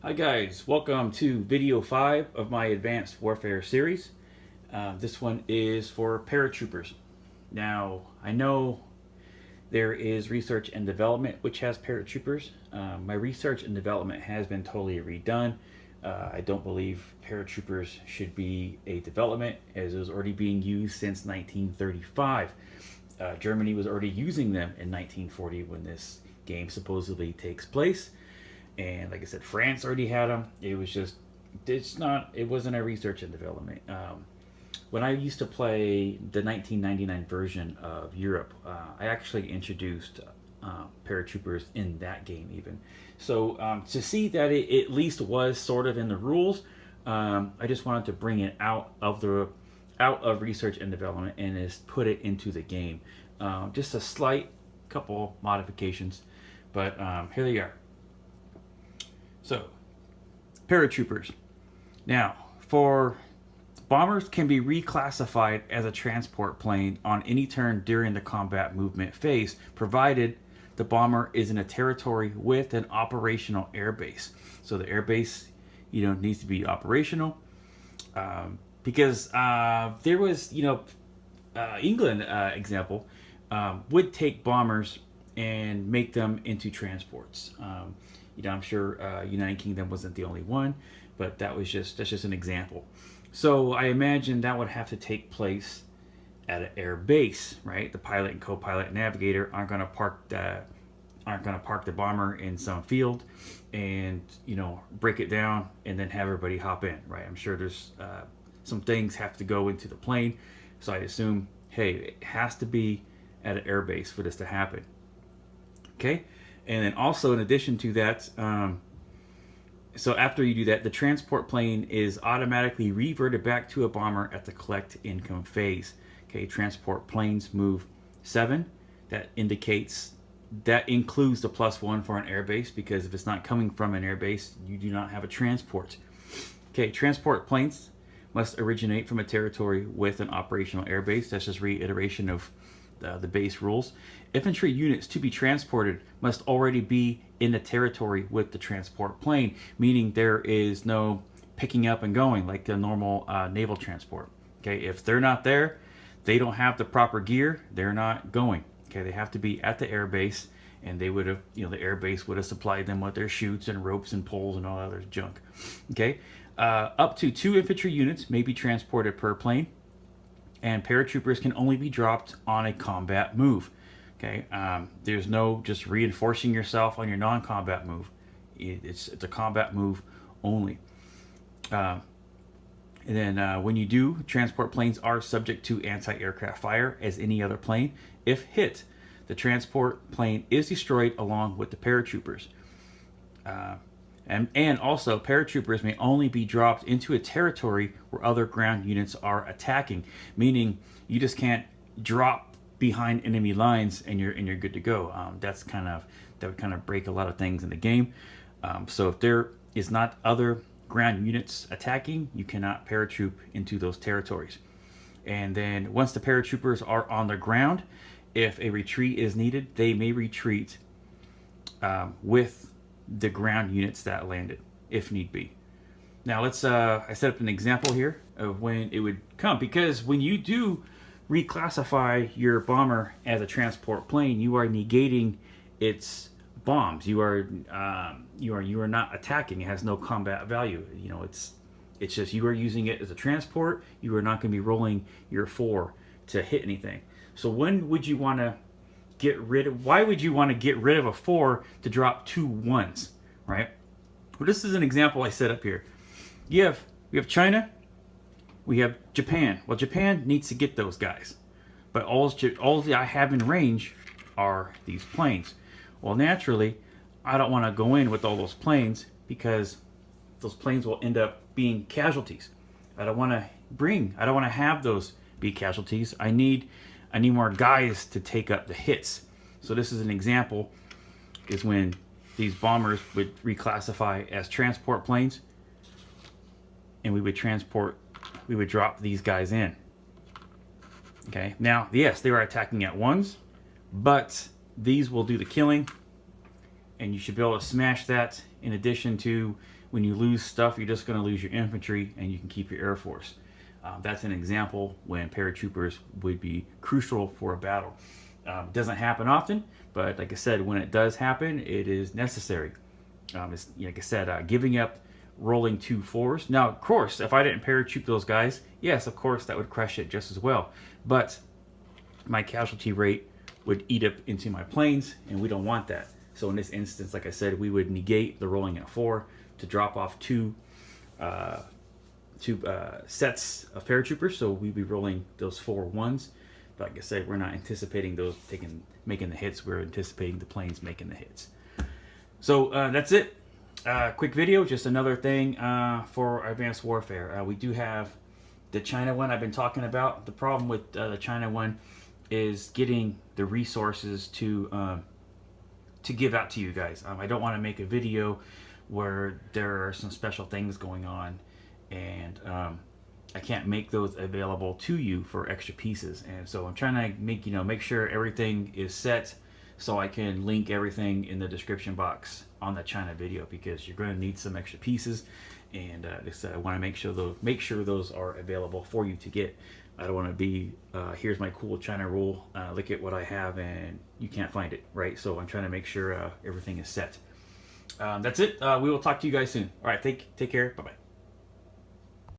Hi guys, welcome to video 5 of my Advanced Warfare series. This one is for Paratroopers. Now, I know there is research and development which has Paratroopers. My research and development has been totally redone. I don't believe Paratroopers should be a development as it was already being used since 1935. Germany was already using them in 1940 when this game supposedly takes place. And like I said, France already had them. It wasn't a research and development. When I used to play the 1999 version of Europe, I actually introduced paratroopers in that game even. So to see that it at least was sort of in the rules, I just wanted to bring it out of research and development and just put it into the game. Just a slight couple modifications, but here they are. So, paratroopers. Now, for bombers can be reclassified as a transport plane on any turn during the combat movement phase, provided the bomber is in a territory with an operational airbase. So the airbase, needs to be operational, because there was, England example would take bombers and make them into transports. I'm sure United Kingdom wasn't the only one, but that's just an example. So I imagine that would have to take place at an air base, right? The pilot and co-pilot navigator aren't going to park the bomber in some field and break it down and then have everybody hop in, right? I'm sure there's some things have to go into the plane, so I assume, hey, it has to be at an air base for this to happen. Okay. And then also, in addition to that, so after you do that, the transport plane is automatically reverted back to a bomber at the collect income phase. Okay, transport planes move 7. That includes the +1 for an airbase, because if it's not coming from an airbase, you do not have a transport. Okay, transport planes must originate from a territory with an operational airbase. That's just reiteration of the base rules. Infantry units to be transported must already be in the territory with the transport plane, meaning there is no picking up and going like the normal naval transport. Okay, if they're not there, they don't have the proper gear, they're not going. Okay, they have to be at the air base, and they would have, the air base would have supplied them with their chutes and ropes and poles and all other junk. Okay, up to 2 infantry units may be transported per plane, and paratroopers can only be dropped on a combat move. Okay, there's no just reinforcing yourself on your non-combat move. It's a combat move only. And then when you do, transport planes are subject to anti-aircraft fire as any other plane. If hit, the transport plane is destroyed along with the paratroopers. And also, paratroopers may only be dropped into a territory where other ground units are attacking, meaning you just can't drop behind enemy lines and you're good to go. That would kind of break a lot of things in the game. So if there is not other ground units attacking, you cannot paratroop into those territories. And then once the paratroopers are on the ground, if a retreat is needed, they may retreat with the ground units that landed, if need be. Now let's I set up an example here of when it would come, because when you do reclassify your bomber as a transport plane, you are negating its bombs. You are not attacking. It has no combat value. It's just you are using it as a transport. You are not going to be rolling your 4 to hit anything. So when would you want to why would you want to get rid of a 4 to drop 2 1s, right? Well, this is an example I set up here. We have China, we have Japan. Well, Japan needs to get those guys, but all I have in range are these planes. Well, naturally, I don't want to go in with all those planes, because those planes will end up being casualties. I don't want to have those be casualties. I need more guys to take up the hits. So this is an example, is when these bombers would reclassify as transport planes, and we would drop these guys in. Okay, now, yes, they are attacking at 1s, but these will do the killing, and you should be able to smash that. In addition to when you lose stuff, you're just going to lose your infantry and you can keep your Air Force. That's an example when paratroopers would be crucial for a battle. It doesn't happen often, but like I said, when it does happen, it is necessary. It's, like I said, giving up rolling 2 4s. Now, of course, if I didn't paratroop those guys, yes, of course, that would crush it just as well. But my casualty rate would eat up into my planes, and we don't want that. So in this instance, like I said, we would negate the rolling at 4 to drop off two sets of paratroopers. So we'd be rolling those 4 1s. But like I said, we're not anticipating those making the hits. We're anticipating the planes making the hits. So that's it. Quick video, just another thing for advanced warfare. We do have the China one I've been talking about. The problem with the China one is getting the resources to give out to you guys. I don't want to make a video where there are some special things going on, and I can't make those available to you for extra pieces. And so I'm trying to make sure everything is set, so I can link everything in the description box on the China video, because you're going to need some extra pieces, and I want to make sure those are available for you to get. I don't want to be here's my cool China rule, look at what I have, and you can't find it, right? So I'm trying to make sure everything is set. That's it. We will talk to you guys soon. All right, take care. Bye bye.